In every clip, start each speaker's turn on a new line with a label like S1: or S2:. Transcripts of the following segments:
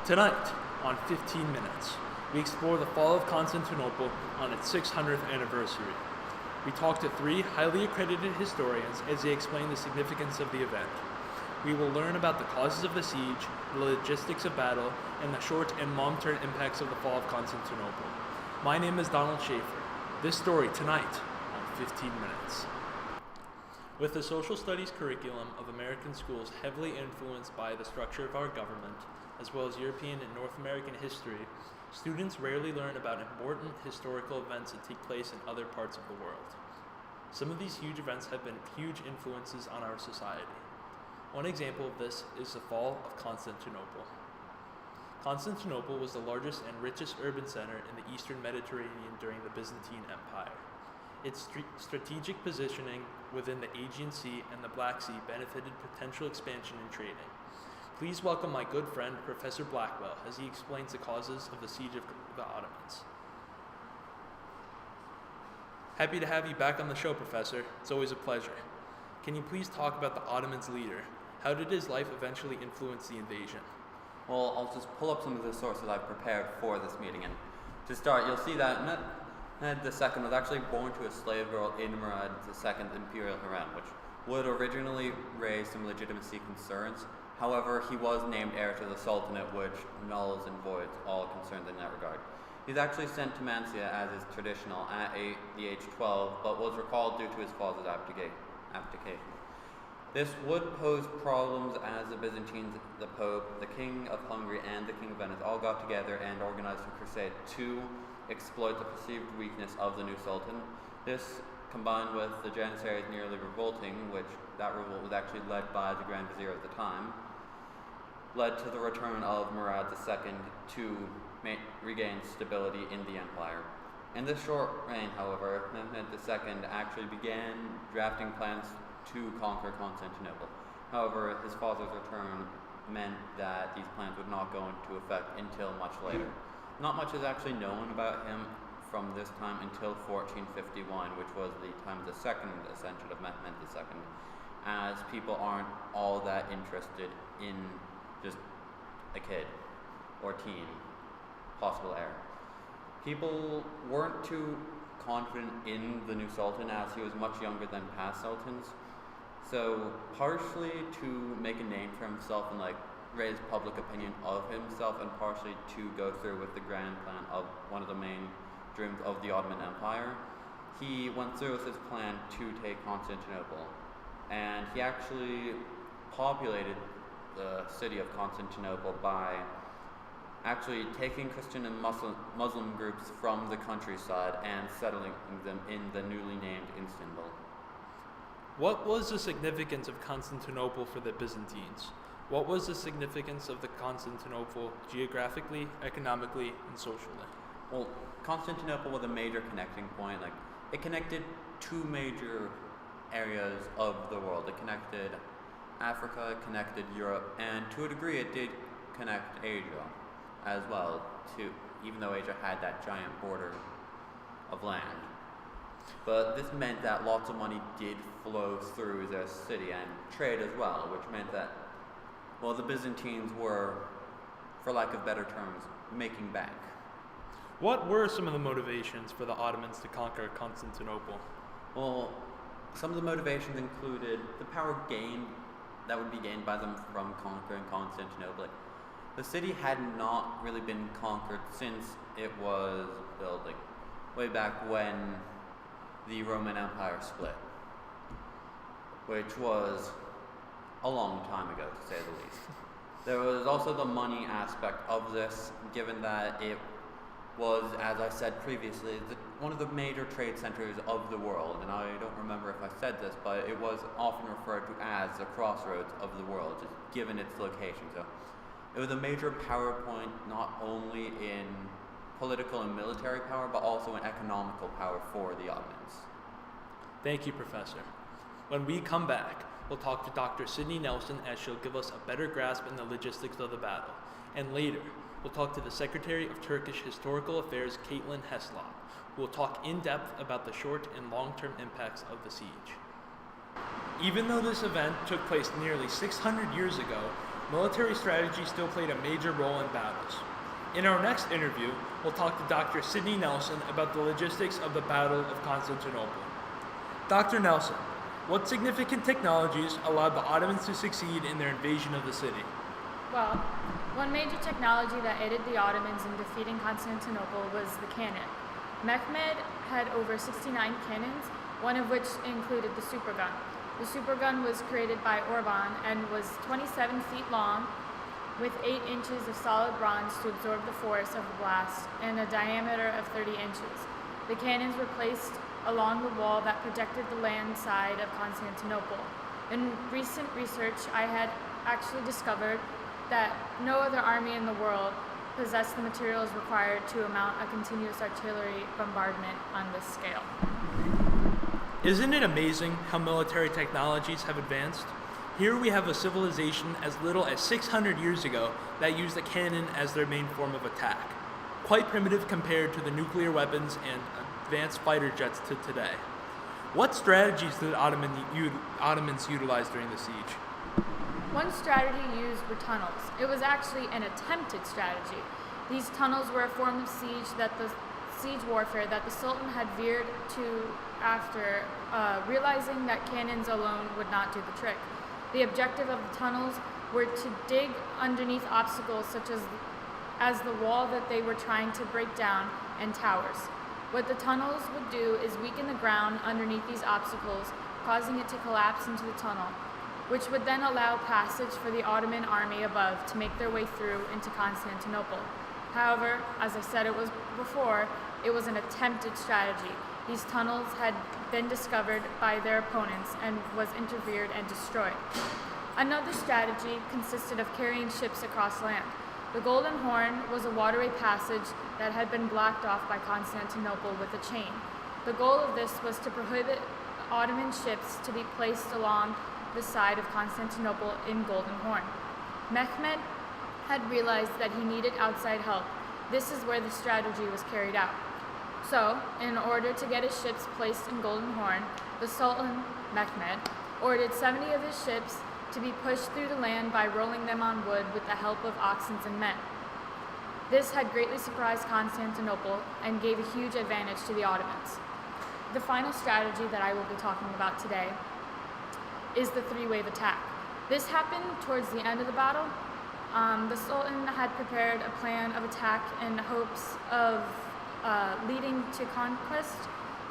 S1: Tonight, on 15 Minutes, we explore the fall of Constantinople on its 600th anniversary. We talk to three highly accredited historians as they explain the significance of the event. We will learn about the causes of the siege, the logistics of battle, and the short and long-term impacts of the fall of Constantinople. My name is Donald Schaefer. This story tonight on 15 Minutes. With the social studies curriculum of American schools heavily influenced by the structure of our government, as well as European and North American history, students rarely learn about important historical events that take place in other parts of the world. Some of these huge events have been huge influences on our society. One example of this is the fall of Constantinople. Constantinople was the largest and richest urban center in the Eastern Mediterranean during the Byzantine Empire. Its strategic positioning within the Aegean Sea and the Black Sea benefited potential expansion and trading. Please welcome my good friend, Professor Blackwell, as he explains the causes of the siege of the Ottomans. Happy to have you back on the show, Professor. It's always a pleasure. Can you please talk about the Ottomans' leader? How did his life eventually influence the invasion?
S2: Well, I'll just pull up some of the sources I've prepared for this meeting. And to start, you'll see that Mehmed II was actually born to a slave girl in Murad II's imperial harem, which would originally raise some legitimacy concerns. However, he was named heir to the Sultanate, which nulls and voids all concerns in that regard. He's actually sent to Mansiyah as is traditional at the age 12, but was recalled due to his father's abdication. This would pose problems as the Byzantines, the Pope, the King of Hungary, and the King of Venice all got together and organized a crusade to exploit the perceived weakness of the new Sultan. This, combined with the Janissaries nearly revolting, which that revolt was actually led by the Grand Vizier at the time, led to the return of Murad II to regain stability in the empire. In this short reign, however, Mehmed II actually began drafting plans to conquer Constantinople. However, his father's return meant that these plans would not go into effect until much later. Not much is actually known about him from this time until 1451, which was the time of the second ascension of Mehmed II, as people aren't all that interested in just a kid or teen, possible heir. People weren't too confident in the new sultan as he was much younger than past sultans. So partially to make a name for himself and raise public opinion of himself, and partially to go through with the grand plan of one of the main dreams of the Ottoman Empire, he went through with his plan to take Constantinople. And he actually populated the city of Constantinople by actually taking Christian and Muslim groups from the countryside and settling them in the newly named Istanbul.
S1: What was the significance of Constantinople for the Byzantines? What was the significance of the Constantinople geographically, economically, and socially?
S2: Well, Constantinople was a major connecting point. It connected two major areas of the world. It connected Africa, it connected Europe, and to a degree it did connect Asia as well, too, even though Asia had that giant border of land. But this meant that lots of money did flow through the city, and trade as well, which meant that, well, the Byzantines were, for lack of better terms, making bank.
S1: What were some of the motivations for the Ottomans to conquer Constantinople?
S2: Well, some of the motivations included the power that would be gained by them from conquering Constantinople. The city had not really been conquered since it was built, way back when the Roman Empire split, which was a long time ago, to say the least. There was also the money aspect of this, given that it was, as I said previously, one of the major trade centers of the world, and I don't remember if I said this, but it was often referred to as the crossroads of the world, just given its location. So it was a major power point, not only in political and military power, but also in economical power for the Ottomans.
S1: Thank you, Professor. When we come back, we'll talk to Dr. Sydney Nelson as she'll give us a better grasp in the logistics of the battle. And later, we'll talk to the Secretary of Turkish Historical Affairs, Caitlin Heslop, who will talk in depth about the short and long-term impacts of the siege. Even though this event took place nearly 600 years ago, military strategy still played a major role in battles. In our next interview, we'll talk to Dr. Sidney Nelson about the logistics of the Battle of Constantinople. Dr. Nelson, what significant technologies allowed the Ottomans to succeed in their invasion of the city?
S3: Well, one major technology that aided the Ottomans in defeating Constantinople was the cannon. Mehmed had over 69 cannons, one of which included the supergun. The supergun was created by Orban and was 27 feet long, with 8 inches of solid bronze to absorb the force of the blast and a diameter of 30 inches. The cannons were placed along the wall that protected the land side of Constantinople. In recent research, I had actually discovered that no other army in the world possessed the materials required to mount a continuous artillery bombardment on this scale.
S1: Isn't it amazing how military technologies have advanced? Here we have a civilization as little as 600 years ago that used a cannon as their main form of attack. Quite primitive compared to the nuclear weapons and advanced fighter jets to today. What strategies did Ottomans utilize during the siege?
S3: One strategy used were tunnels. It was actually an attempted strategy. These tunnels were a form of siege warfare that the Sultan had veered to after realizing that cannons alone would not do the trick. The objective of the tunnels were to dig underneath obstacles such as the wall that they were trying to break down and towers. What the tunnels would do is weaken the ground underneath these obstacles, causing it to collapse into the tunnel, which would then allow passage for the Ottoman army above to make their way through into Constantinople. However, as I said before, it was an attempted strategy. These tunnels had been discovered by their opponents and was interfered and destroyed. Another strategy consisted of carrying ships across land. The Golden Horn was a waterway passage that had been blocked off by Constantinople with a chain. The goal of this was to prohibit Ottoman ships to be placed along the side of Constantinople in Golden Horn. Mehmed had realized that he needed outside help. This is where the strategy was carried out. So, in order to get his ships placed in Golden Horn, the Sultan, Mehmed, ordered 70 of his ships to be pushed through the land by rolling them on wood with the help of oxen and men. This had greatly surprised Constantinople and gave a huge advantage to the Ottomans. The final strategy that I will be talking about today is the three-wave attack. This happened towards the end of the battle. The Sultan had prepared a plan of attack in hopes of leading to conquest.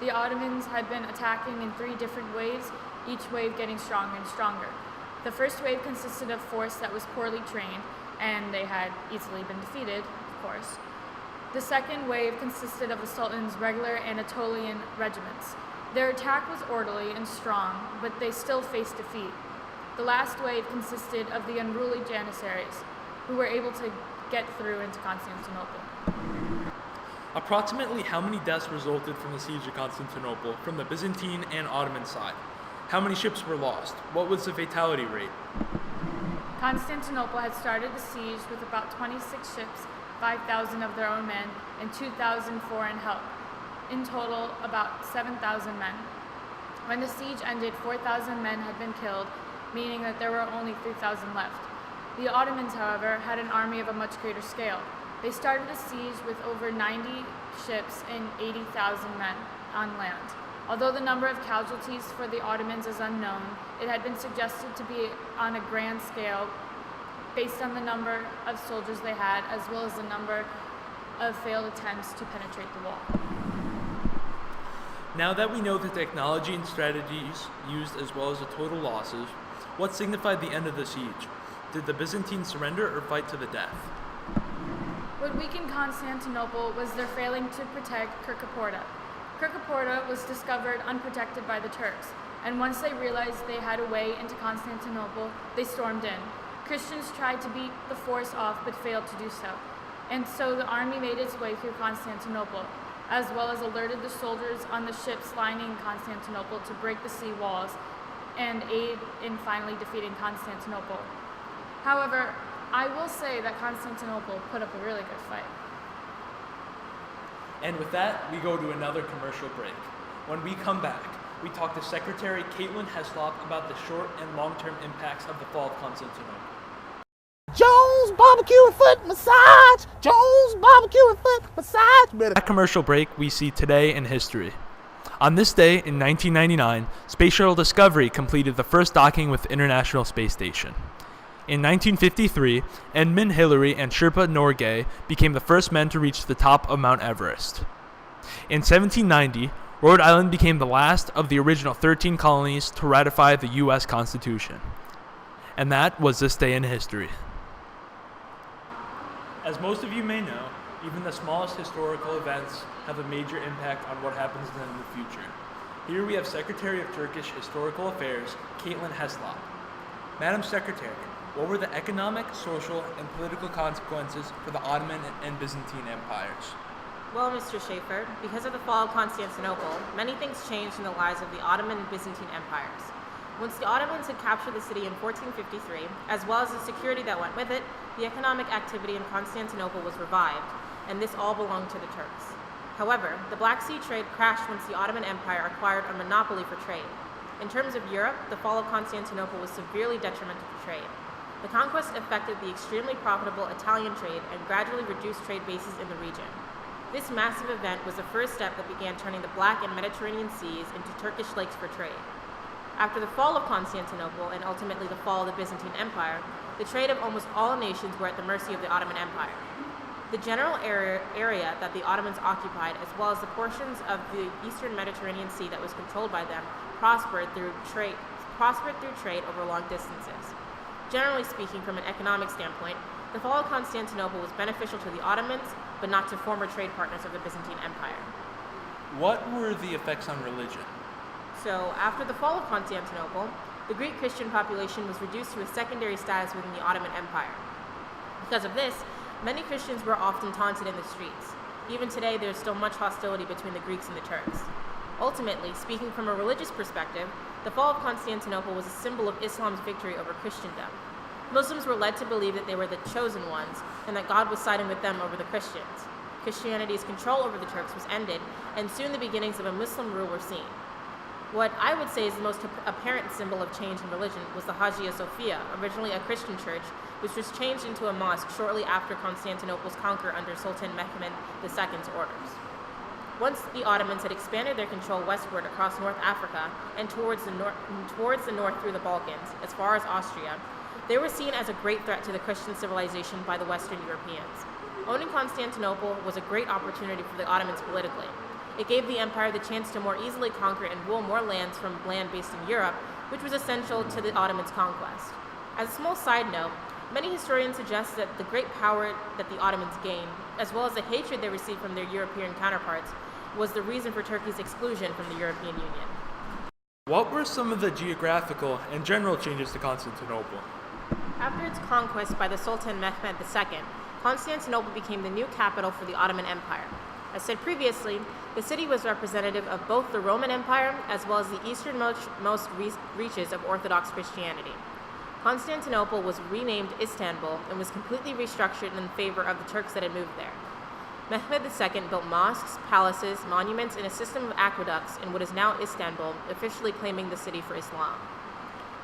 S3: The Ottomans had been attacking in 3 different waves, each wave getting stronger and stronger. The first wave consisted of force that was poorly trained, and they had easily been defeated, of course. The second wave consisted of the Sultan's regular Anatolian regiments. Their attack was orderly and strong, but they still faced defeat. The last wave consisted of the unruly Janissaries, who were able to get through into Constantinople.
S1: Approximately how many deaths resulted from the siege of Constantinople from the Byzantine and Ottoman side? How many ships were lost? What was the fatality rate?
S3: Constantinople had started the siege with about 26 ships, 5,000 of their own men, and 2,000 foreign help. In total, about 7,000 men. When the siege ended, 4,000 men had been killed, meaning that there were only 3,000 left. The Ottomans, however, had an army of a much greater scale. They started the siege with over 90 ships and 80,000 men on land. Although the number of casualties for the Ottomans is unknown, it had been suggested to be on a grand scale based on the number of soldiers they had, as well as the number of failed attempts to penetrate the wall.
S1: Now that we know the technology and strategies used as well as the total losses, what signified the end of the siege? Did the Byzantines surrender or fight to the death?
S3: What weakened Constantinople was their failing to protect Kirkaporta. Kirkaporta was discovered unprotected by the Turks, and once they realized they had a way into Constantinople, they stormed in. Christians tried to beat the force off but failed to do so, and so the army made its way through Constantinople, as well as alerted the soldiers on the ships lining Constantinople to break the sea walls and aid in finally defeating Constantinople. However, I will say that Constantinople put up a really good fight.
S1: And with that, we go to another commercial break. When we come back, we talk to Secretary Caitlin Heslop about the short and long-term impacts of the fall of Constantinople.
S4: Jones barbecue and foot massage. Jones barbecue and foot massage.
S1: That commercial break we see today in history. On this day in 1999, Space Shuttle Discovery completed the first docking with the International Space Station. In 1953, Edmund Hillary and Sherpa Norgay became the first men to reach the top of Mount Everest. In 1790, Rhode Island became the last of the original 13 colonies to ratify the U.S. Constitution. And that was this day in history. As most of you may know, even the smallest historical events have a major impact on what happens in the future. Here we have Secretary of Turkish Historical Affairs, Caitlin Heslop. Madam Secretary, what were the economic, social, and political consequences for the Ottoman and Byzantine empires?
S5: Well, Mr. Schaefer, because of the fall of Constantinople, many things changed in the lives of the Ottoman and Byzantine empires. Once the Ottomans had captured the city in 1453, as well as the security that went with it, the economic activity in Constantinople was revived, and this all belonged to the Turks. However, the Black Sea trade crashed once the Ottoman Empire acquired a monopoly for trade. In terms of Europe, the fall of Constantinople was severely detrimental to trade. The conquest affected the extremely profitable Italian trade and gradually reduced trade bases in the region. This massive event was the first step that began turning the Black and Mediterranean seas into Turkish lakes for trade. After the fall of Constantinople and ultimately the fall of the Byzantine Empire, the trade of almost all nations were at the mercy of the Ottoman Empire. The general area that the Ottomans occupied, as well as the portions of the eastern Mediterranean Sea that was controlled by them, prospered through trade over long distances. Generally speaking, from an economic standpoint, the fall of Constantinople was beneficial to the Ottomans, but not to former trade partners of the Byzantine Empire.
S1: What were the effects on religion?
S5: So, after the fall of Constantinople, the Greek Christian population was reduced to a secondary status within the Ottoman Empire. Because of this, many Christians were often taunted in the streets. Even today, there is still much hostility between the Greeks and the Turks. Ultimately, speaking from a religious perspective, the fall of Constantinople was a symbol of Islam's victory over Christendom. Muslims were led to believe that they were the chosen ones, and that God was siding with them over the Christians. Christianity's control over the Turks was ended, and soon the beginnings of a Muslim rule were seen. What I would say is the most apparent symbol of change in religion was the Hagia Sophia, originally a Christian church, which was changed into a mosque shortly after Constantinople's conquer under Sultan Mehmed II's orders. Once the Ottomans had expanded their control westward across North Africa and towards the north through the Balkans, as far as Austria, they were seen as a great threat to the Christian civilization by the Western Europeans. Owning Constantinople was a great opportunity for the Ottomans politically. It gave the empire the chance to more easily conquer and rule more lands from land based in Europe, which was essential to the Ottomans' conquest. As a small side note, many historians suggest that the great power that the Ottomans gained, as well as the hatred they received from their European counterparts, was the reason for Turkey's exclusion from the European Union.
S1: What were some of the geographical and general changes to Constantinople?
S5: After its conquest by the Sultan Mehmed II, Constantinople became the new capital for the Ottoman Empire. As said previously, the city was representative of both the Roman Empire as well as the easternmost reaches of Orthodox Christianity. Constantinople was renamed Istanbul and was completely restructured in favor of the Turks that had moved there. Mehmed II built mosques, palaces, monuments, and a system of aqueducts in what is now Istanbul, officially claiming the city for Islam.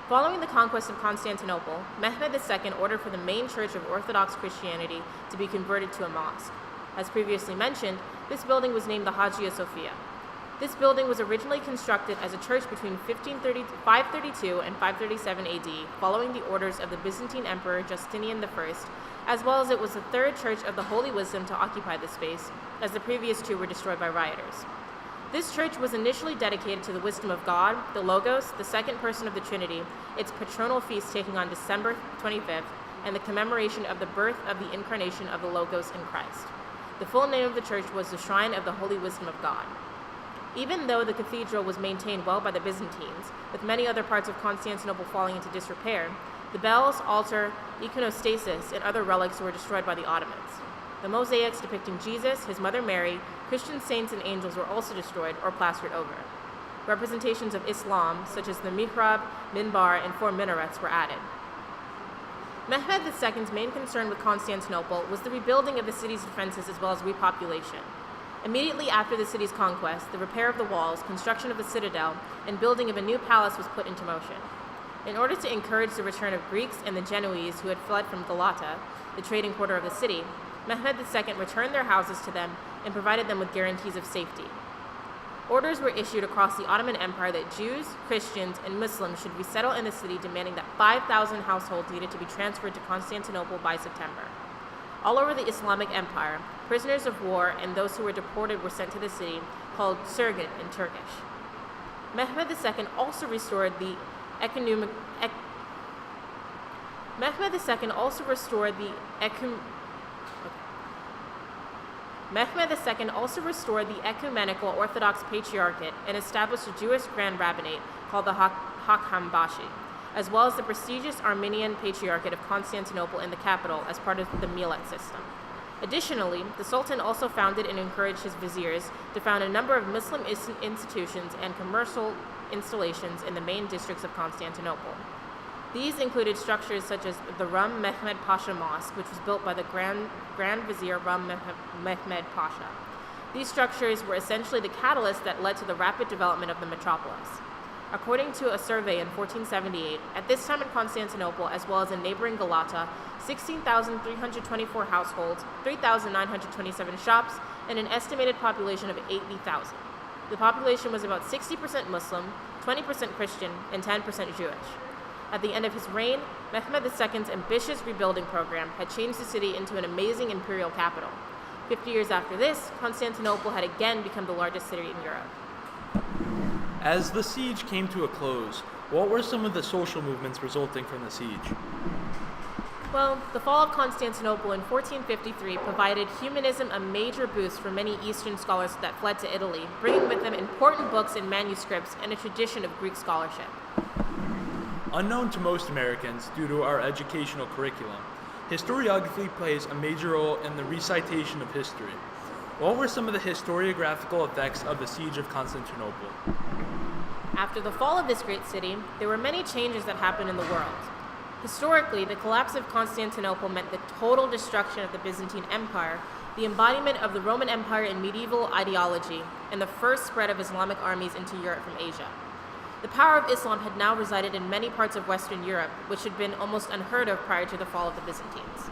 S5: Following the conquest of Constantinople, Mehmed II ordered for the main church of Orthodox Christianity to be converted to a mosque. As previously mentioned, this building was named the Hagia Sophia. This building was originally constructed as a church between 532 and 537 AD, following the orders of the Byzantine Emperor Justinian I, as well as it was the third church of the Holy Wisdom to occupy the space, as the previous two were destroyed by rioters. This church was initially dedicated to the wisdom of God, the Logos, the second person of the Trinity, its patronal feast taking on December 25th, and the commemoration of the birth of the incarnation of the Logos in Christ. The full name of the church was the Shrine of the Holy Wisdom of God. Even though the cathedral was maintained well by the Byzantines, with many other parts of Constantinople falling into disrepair, the bells, altar, iconostasis, and other relics were destroyed by the Ottomans. The mosaics depicting Jesus, his mother Mary, Christian saints and angels were also destroyed or plastered over. Representations of Islam, such as the mihrab, minbar, and 4 minarets, were added. Mehmed II's main concern with Constantinople was the rebuilding of the city's defenses as well as repopulation. Immediately after the city's conquest, the repair of the walls, construction of the citadel, and building of a new palace was put into motion. In order to encourage the return of Greeks and the Genoese who had fled from Galata, the trading quarter of the city, Mehmed II returned their houses to them and provided them with guarantees of safety. Orders were issued across the Ottoman Empire that Jews, Christians, and Muslims should resettle in the city, demanding that 5,000 households needed to be transferred to Constantinople by September. All over the Islamic Empire, prisoners of war and those who were deported were sent to the city, called Surgan in Turkish. Mehmed II also restored the ecumenical Orthodox Patriarchate and established a Jewish Grand Rabbinate called the Hakhambashi, as well as the prestigious Armenian Patriarchate of Constantinople in the capital as part of the Millet system. Additionally, the Sultan also founded and encouraged his viziers to found a number of Muslim institutions and commercial installations in the main districts of Constantinople. These included structures such as the Rum Mehmed Pasha Mosque, which was built by the Grand Vizier Rum Mehmed Pasha. These structures were essentially the catalyst that led to the rapid development of the metropolis. According to a survey in 1478, at this time in Constantinople, as well as in neighboring Galata, 16,324 households, 3,927 shops, and an estimated population of 80,000. The population was about 60% Muslim, 20% Christian, and 10% Jewish. At the end of his reign, Mehmed II's ambitious rebuilding program had changed the city into an amazing imperial capital. 50 years after this, Constantinople had again become the largest city in Europe.
S1: As the siege came to a close, what were some of the social movements resulting from the siege?
S5: Well, the fall of Constantinople in 1453 provided humanism a major boost for many Eastern scholars that fled to Italy, bringing with them important books and manuscripts and a tradition of Greek scholarship.
S1: Unknown to most Americans due to our educational curriculum, historiography plays a major role in the recitation of history. What were some of the historiographical effects of the siege of Constantinople?
S5: After the fall of this great city, there were many changes that happened in the world. Historically, the collapse of Constantinople meant the total destruction of the Byzantine Empire, the embodiment of the Roman Empire in medieval ideology, and the first spread of Islamic armies into Europe from Asia. The power of Islam had now resided in many parts of Western Europe, which had been almost unheard of prior to the fall of the Byzantines.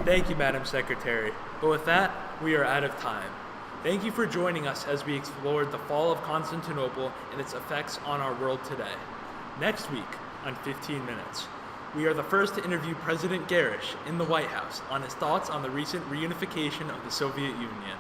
S1: Thank you, Madam Secretary. But with that, we are out of time. Thank you for joining us as we explored the fall of Constantinople and its effects on our world today. Next week, on 15 Minutes, we are the first to interview President Garish in the White House on his thoughts on the recent reunification of the Soviet Union.